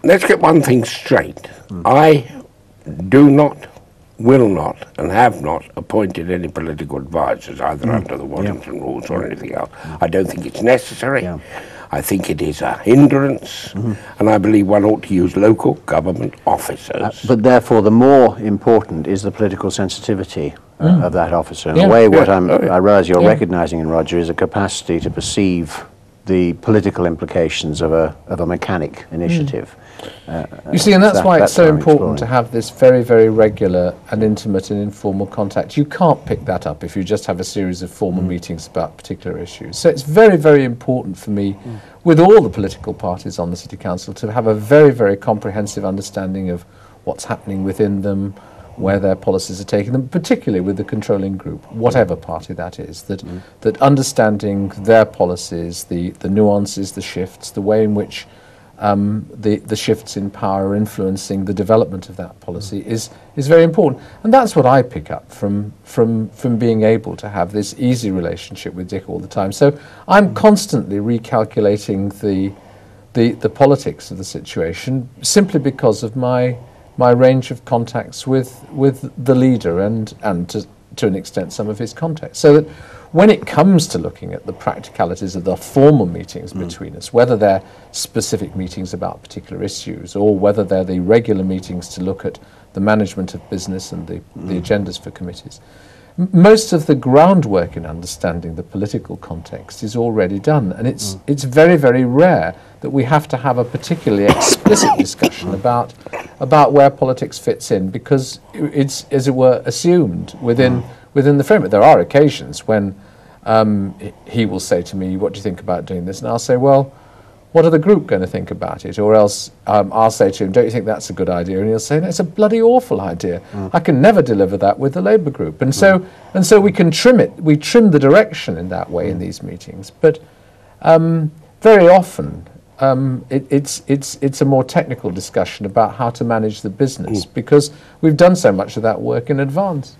let's get one thing straight. I do not, will not, and have not appointed any political advisors, either under the Washington rules or anything else. I don't think it's necessary. I think it is a hindrance, and I believe one ought to use local government officers. But therefore, the more important is the political sensitivity of that officer. In a way, what I realise you're recognising in Roger is a capacity to perceive the political implications of a mechanic initiative. You see, and that's why it's so important to have this very, very regular and intimate and informal contact. You can't pick that up if you just have a series of formal meetings about particular issues. So it's very, very important for me, with all the political parties on the City Council, to have a very, very comprehensive understanding of what's happening within them, where their policies are taking them, particularly with the controlling group, whatever party that is, that understanding their policies, the nuances, the shifts, the way in which the shifts in power are influencing the development of that policy is very important. And that's what I pick up from being able to have this easy relationship with Dick all the time. So I'm constantly recalculating the politics of the situation simply because of my range of contacts with the leader and to an extent some of his contacts. So that when it comes to looking at the practicalities of the formal meetings between us, whether they're specific meetings about particular issues or whether they're the regular meetings to look at the management of business and the agendas for committees, most of the groundwork in understanding the political context is already done, and it's very, very rare that we have to have a particularly explicit discussion about where politics fits in, because it's, as it were, assumed within the framework. There are occasions when he will say to me, "What do you think about doing this?" And I'll say, "Well, what are the group going to think about it?" Or else I'll say to him, "Don't you think that's a good idea?" And he'll say, "No, it's a bloody awful idea. I can never deliver that with the Labour group." And so we can trim it. We trim the direction in that way in these meetings. But very often it's a more technical discussion about how to manage the business, because we've done so much of that work in advance.